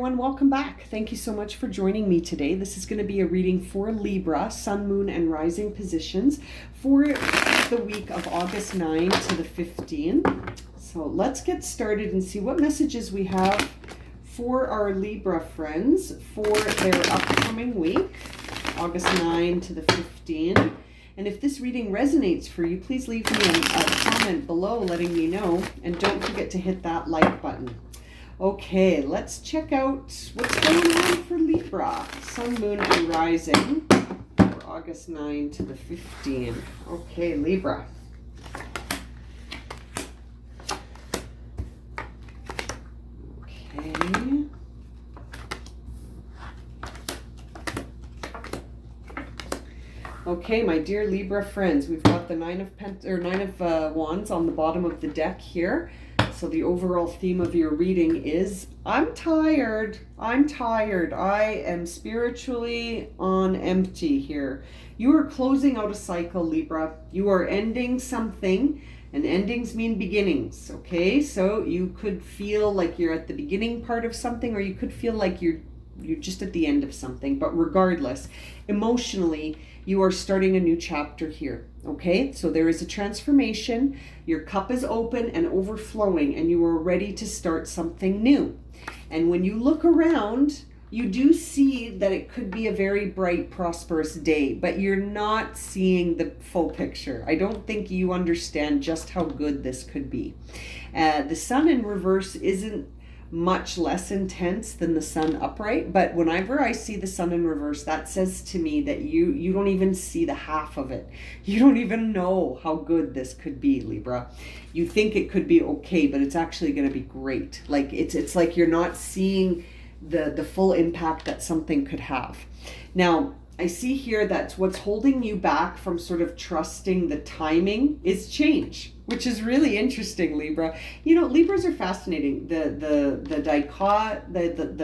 everyone, welcome back. Thank you so much for joining me today. This is going to be a reading for Libra, Sun, Moon, and Rising positions for the week of August 9 to the 15th. So let's get started and see what messages we have for our Libra friends for their upcoming week, August 9 to the 15th. And if this reading resonates for you, please leave me a comment below letting me know. And don't forget to hit that like button. Okay, let's check out what's going on for Libra, Sun, Moon, and Rising for August 9 to the 15th. Okay, Libra. Okay. Okay, my dear Libra friends, we've got the Nine of Wands on the bottom of the deck here. So the overall theme of your reading is, I'm tired. I am spiritually on empty here. You are closing out a cycle, Libra. You are ending something, and endings mean beginnings, okay? So you could feel like you're at the beginning part of something, or you could feel like you're just at the end of something. But regardless, emotionally, you are starting a new chapter here, okay? So there is a transformation. Your cup is open and overflowing, and you are ready to start something new. And when you look around, you do see that it could be a very bright, prosperous day, but you're not seeing the full picture. I don't think you understand just how good this could be. The sun in reverse isn't much less intense than the sun upright, but whenever I see the sun in reverse, that says to me that you don't even see the half of it. You don't even know how good this could be, Libra. You think it could be okay, but it's actually going to be great. Like it's like you're not seeing the full impact that something could have. Now, I see here that what's holding you back from sort of trusting the timing is change, which is really interesting, Libra. You know, Libras are fascinating. The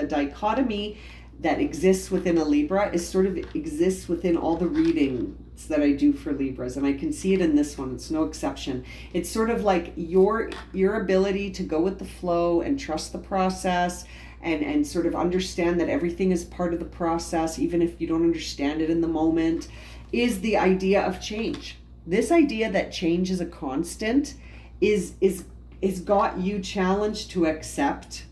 dichotomy that exists within a Libra is sort of exists within all the readings that I do for Libras, and I can see it in this one. It's no exception. It's sort of like your ability to go with the flow and trust the process, and sort of understand that everything is part of the process, even if you don't understand it in the moment, is the idea of change. This idea that change is a constant is got you challenged to accept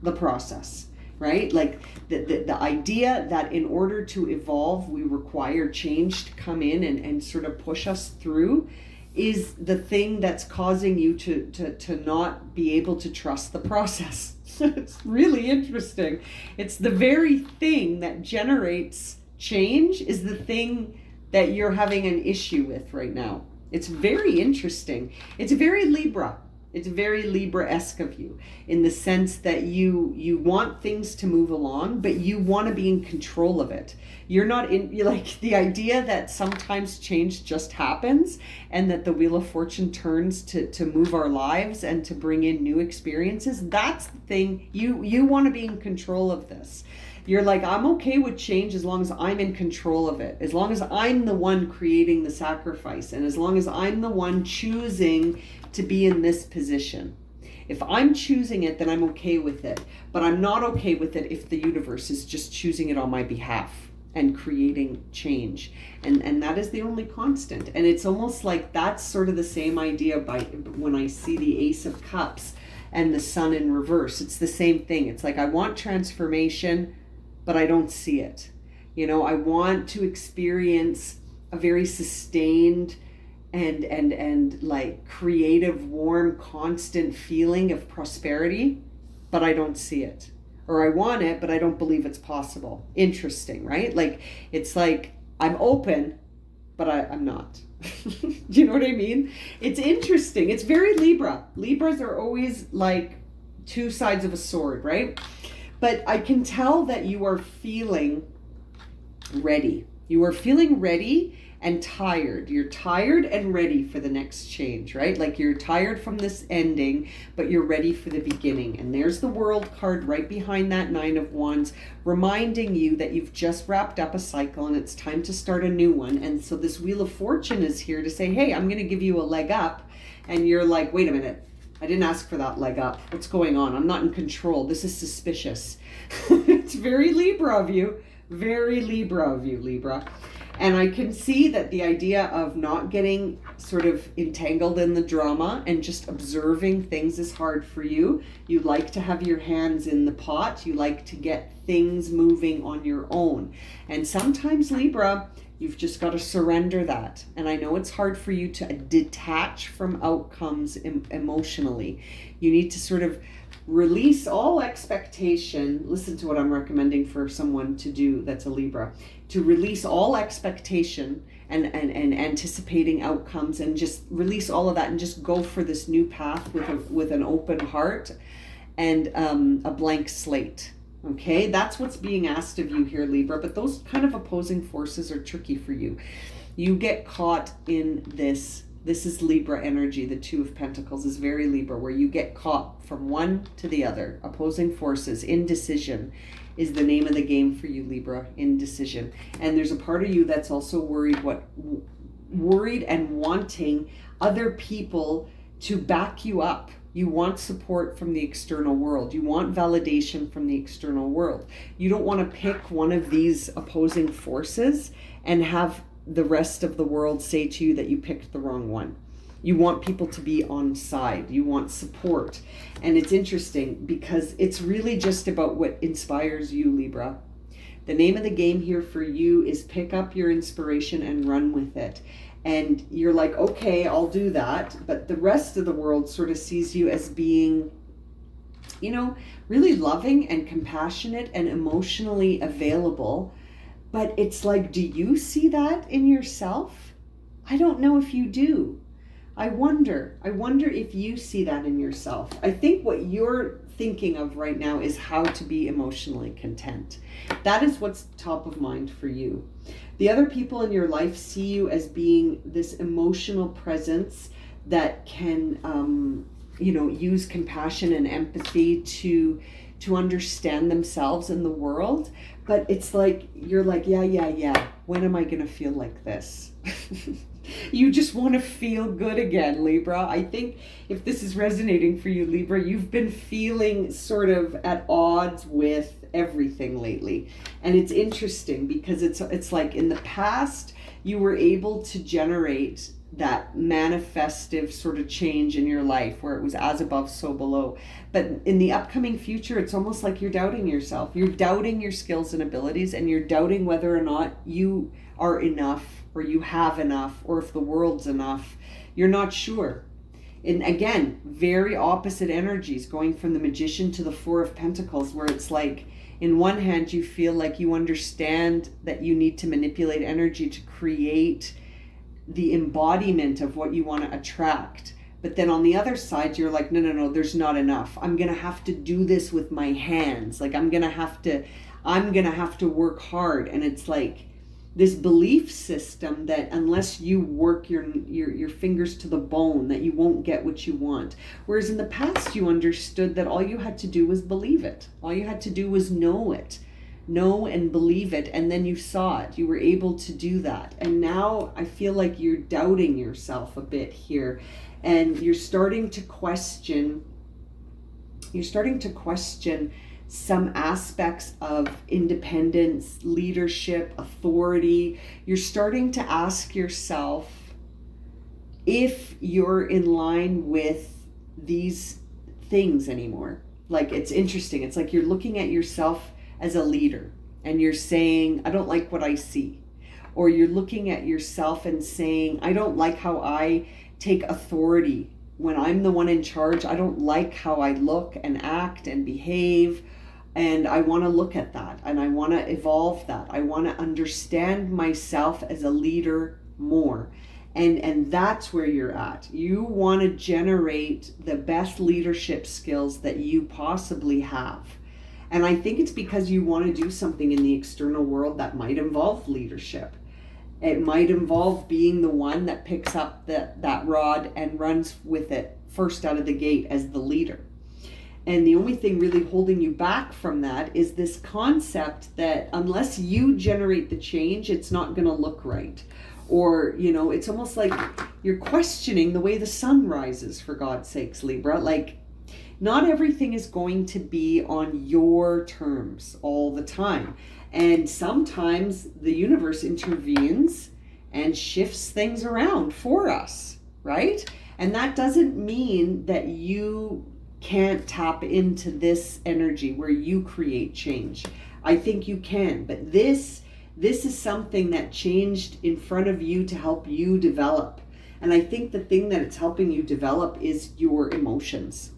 the process, right? Like the idea that in order to evolve, we require change to come in and sort of push us through is the thing that's causing you to not be able to trust the process. It's really interesting. It's the very thing that generates change is the thing that you're having an issue with right now. It's very interesting. It's very Libra. It's very Libra-esque of you in the sense that you want things to move along, but you want to be in control of it. You're like the idea that sometimes change just happens and that the Wheel of Fortune turns to move our lives and to bring in new experiences. That's the thing. You want to be in control of this. You're like, I'm okay with change as long as I'm in control of it, as long as I'm the one creating the sacrifice, and as long as I'm the one choosing to be in this position. If I'm choosing it, then I'm okay with it. But I'm not okay with it if the universe is just choosing it on my behalf and creating change. And that is the only constant. And it's almost like that's sort of the same idea when I see the Ace of Cups and the sun in reverse. It's the same thing. It's like I want transformation, but I don't see it. You know, I want to experience a very sustained and like creative, warm, constant feeling of prosperity, but I don't see it. Or I want it, but I don't believe it's possible. Interesting, right? Like, it's like I'm open, but I'm not. Do you know what I mean? It's interesting. It's very Libra. Libras are always like two sides of a sword, right? But I can tell that you are feeling ready. You are feeling ready and tired. You're tired and ready for the next change, right? Like you're tired from this ending, but you're ready for the beginning. And there's the World card right behind that Nine of Wands, reminding you that you've just wrapped up a cycle and it's time to start a new one. And so this Wheel of Fortune is here to say, hey, I'm going to give you a leg up. And you're like, wait a minute. I didn't ask for that leg up. What's going on? I'm not in control. This is suspicious. It's very Libra of you. Very Libra of you, Libra. And I can see that the idea of not getting sort of entangled in the drama and just observing things is hard for you. You like to have your hands in the pot. You like to get things moving on your own. And sometimes, Libra, you've just got to surrender that. And I know it's hard for you to detach from outcomes emotionally. You need to sort of release all expectation. Listen to what I'm recommending for someone to do that's a Libra. To release all expectation and anticipating outcomes, and just release all of that and just go for this new path with an open heart and a blank slate. Okay, that's what's being asked of you here, Libra. But those kind of opposing forces are tricky for you. You get caught in this. This is Libra energy. The Two of Pentacles is very Libra, where you get caught from one to the other. Opposing forces. Indecision is the name of the game for you, Libra. Indecision. And there's a part of you that's also worried and wanting other people to back you up. You want support from the external world. You want validation from the external world. You don't want to pick one of these opposing forces and have the rest of the world say to you that you picked the wrong one. You want people to be on side. You want support. And it's interesting because it's really just about what inspires you, Libra. The name of the game here for you is pick up your inspiration and run with it. And you're like, okay, I'll do that. But the rest of the world sort of sees you as being, you know, really loving and compassionate and emotionally available. But it's like, do you see that in yourself? I don't know if you do. I wonder if you see that in yourself. I think what you're thinking of right now is how to be emotionally content. That is what's top of mind for you. The other people in your life see you as being this emotional presence that can, use compassion and empathy to understand themselves in the world. But it's like, you're like, yeah. When am I going to feel like this? You just want to feel good again, Libra. I think if this is resonating for you, Libra, you've been feeling sort of at odds with everything lately. And it's interesting because it's like in the past, you were able to generate that manifestive sort of change in your life where it was as above, so below. But in the upcoming future, it's almost like you're doubting yourself. You're doubting your skills and abilities, and you're doubting whether or not you are enough, or you have enough, or if the world's enough. You're not sure. And again, very opposite energies, going from the Magician to the Four of Pentacles, where it's like, in one hand, you feel like you understand that you need to manipulate energy to create the embodiment of what you want to attract. But then on the other side, you're like, no, there's not enough. I'm going to have to do this with my hands. Like, I'm going to have to work hard. And it's like this belief system that unless you work your fingers to the bone, that you won't get what you want. Whereas in the past, you understood that all you had to do was believe it. All you had to do was know it. Know and believe it, and then you saw it. You were able to do that. And now I feel like you're doubting yourself a bit here, and you're starting to question some aspects of independence, leadership, authority. You're starting to ask yourself if you're in line with these things anymore. Like, it's interesting. It's like you're looking at yourself as a leader and you're saying, I don't like what I see. Or you're looking at yourself and saying, I don't like how I take authority. When I'm the one in charge, I don't like how I look and act and behave. And I want to look at that, and I want to evolve that. I want to understand myself as a leader more. And that's where you're at. You want to generate the best leadership skills that you possibly have. And I think it's because you want to do something in the external world that might involve leadership. It might involve being the one that picks up that rod and runs with it first out of the gate as the leader. And the only thing really holding you back from that is this concept that unless you generate the change, it's not going to look right. Or, it's almost like you're questioning the way the sun rises, for God's sakes, Libra. Like, not everything is going to be on your terms all the time. And sometimes the universe intervenes and shifts things around for us, right? And that doesn't mean that you can't tap into this energy where you create change. I think you can, but this is something that changed in front of you to help you develop. And I think the thing that it's helping you develop is your emotions.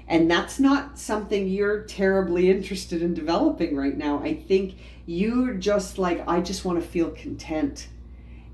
And that's not something you're terribly interested in developing right now. I think you're just like, I just want to feel content.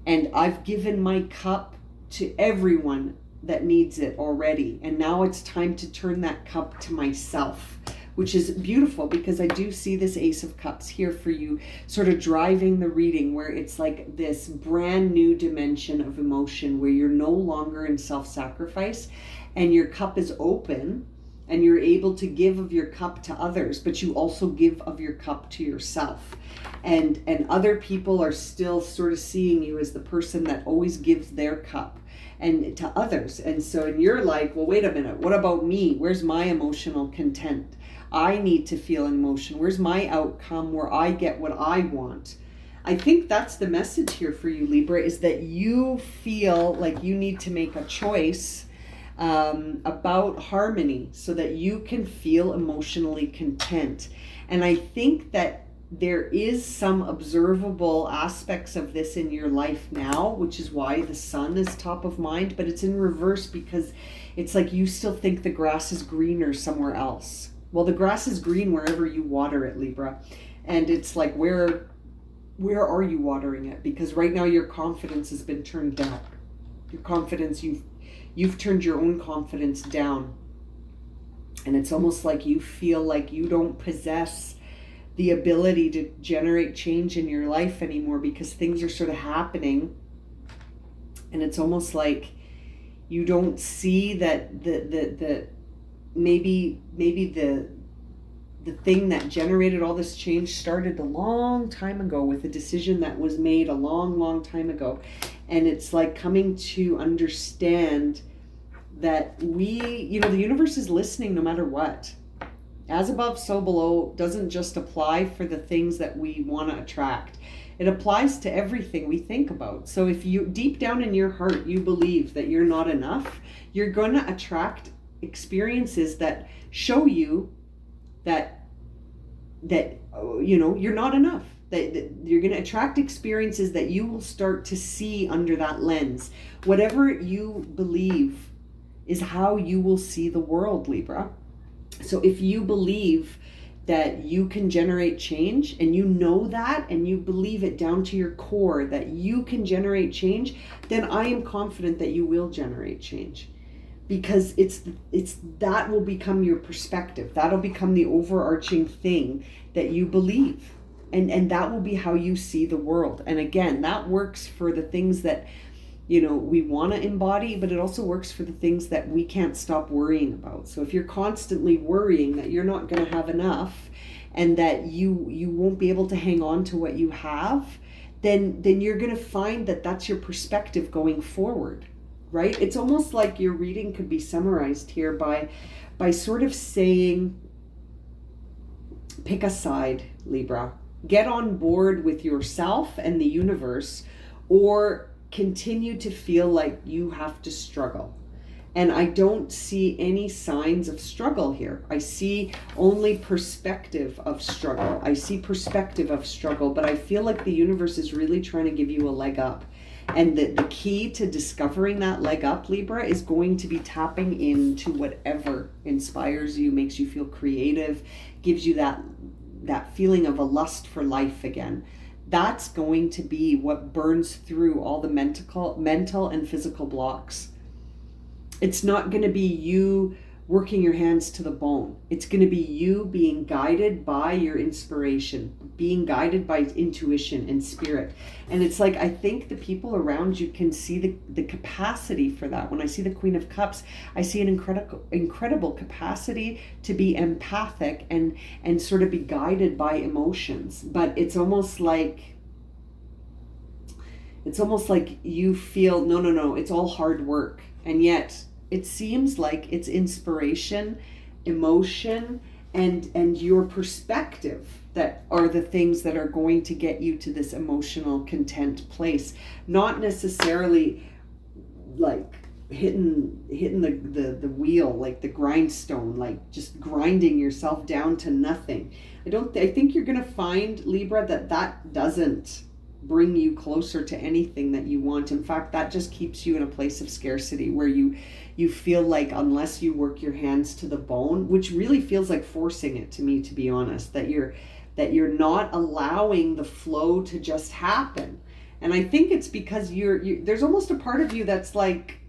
And I've given my cup to everyone that needs it already. And now it's time to turn that cup to myself, which is beautiful, because I do see this Ace of Cups here for you, sort of driving the reading, where it's like this brand new dimension of emotion where you're no longer in self-sacrifice and your cup is open. And you're able to give of your cup to others, but you also give of your cup to yourself. And other people are still sort of seeing you as the person that always gives their cup and to others. And so you're like, well, wait a minute, what about me? Where's my emotional content? I need to feel emotion. Where's my outcome where I get what I want? I think that's the message here for you, Libra, is that you feel like you need to make a choice about harmony so that you can feel emotionally content. And I think that there is some observable aspects of this in your life now, which is why the sun is top of mind, but it's in reverse, because it's like you still think the grass is greener somewhere else. Well, the grass is green wherever you water it, Libra. And it's like, where are you watering it? Because right now your confidence has been turned down. Your confidence, you've turned your own confidence down. And it's almost like you feel like you don't possess the ability to generate change in your life anymore, because things are sort of happening. And it's almost like you don't see that the maybe the thing that generated all this change started a long time ago with a decision that was made a long time ago. And it's like coming to understand that the universe is listening no matter what. As above, so below doesn't just apply for the things that we want to attract. It applies to everything we think about. So if you, deep down in your heart, you believe that you're not enough, you're going to attract experiences that show you that you're not enough. That you're going to attract experiences that you will start to see under that lens. Whatever you believe is how you will see the world, Libra. So if you believe that you can generate change, and you know that, and you believe it down to your core that you can generate change, then I am confident that you will generate change. Because it's that will become your perspective. That'll become the overarching thing that you believe. And that will be how you see the world. And again, that works for the things that, we want to embody, but it also works for the things that we can't stop worrying about. So if you're constantly worrying that you're not going to have enough, and that you won't be able to hang on to what you have, then you're going to find that that's your perspective going forward, right? It's almost like your reading could be summarized here by sort of saying, pick a side, Libra. Get on board with yourself and the universe, or continue to feel like you have to struggle. And I don't see any signs of struggle here. I see only perspective of struggle. I see perspective of struggle, but I feel like the universe is really trying to give you a leg up. And the key to discovering that leg up, Libra, is going to be tapping into whatever inspires you, makes you feel creative, gives you that feeling of a lust for life again. That's going to be what burns through all the mental and physical blocks. It's not going to be you working your hands to the bone. It's going to be you being guided by your inspiration, being guided by intuition and spirit. And it's like, I think the people around you can see the capacity for that. When I see the Queen of Cups, I see an incredible capacity to be empathic and sort of be guided by emotions. But it's almost like It's almost like you feel, no, no, no, it's all hard work. And yet it seems like it's inspiration, emotion, and your perspective that are the things that are going to get you to this emotional content place. Not necessarily like hitting the wheel, like the grindstone, like just grinding yourself down to nothing. I think you're going to find, Libra, that doesn't bring you closer to anything that you want. In fact, that just keeps you in a place of scarcity where you feel like unless you work your hands to the bone, which really feels like forcing it to me, to be honest, that you're not allowing the flow to just happen. And I think it's because there's almost a part of you that's like,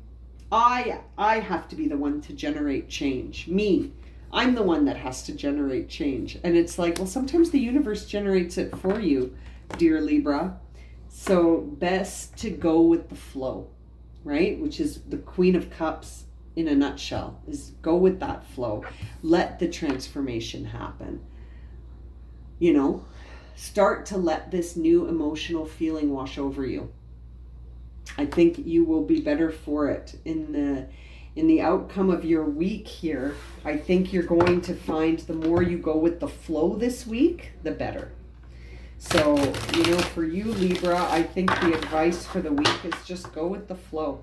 I have to be the one to generate change. Me. I'm the one that has to generate change. And it's like, well, sometimes the universe generates it for you, dear Libra. So best to go with the flow, right? Which is the Queen of Cups in a nutshell, is go with that flow. Let the transformation happen. You know, start to let this new emotional feeling wash over you. I think you will be better for it in the outcome of your week here. I think you're going to find the more you go with the flow this week, the better. So, you know, for you, Libra, I think the advice for the week is just go with the flow.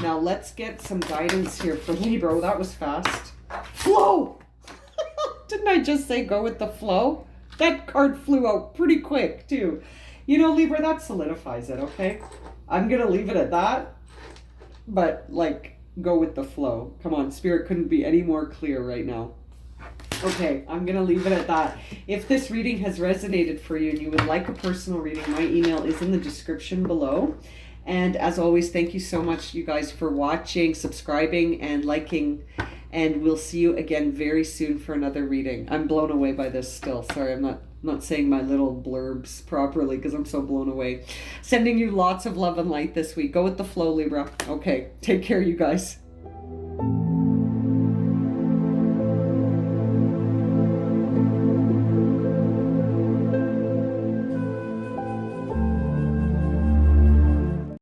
Now, let's get some guidance here for Libra. Oh, that was fast. Flow! Didn't I just say go with the flow? That card flew out pretty quick, too. You know, Libra, that solidifies it, okay? I'm going to leave it at that. But, like, go with the flow. Come on, Spirit couldn't be any more clear right now. Okay, I'm going to leave it at that. If this reading has resonated for you and you would like a personal reading, my email is in the description below. And as always, thank you so much, you guys, for watching, subscribing, and liking. And we'll see you again very soon for another reading. I'm blown away by this still. Sorry, I'm not saying my little blurbs properly because I'm so blown away. Sending you lots of love and light this week. Go with the flow, Libra. Okay, take care, you guys.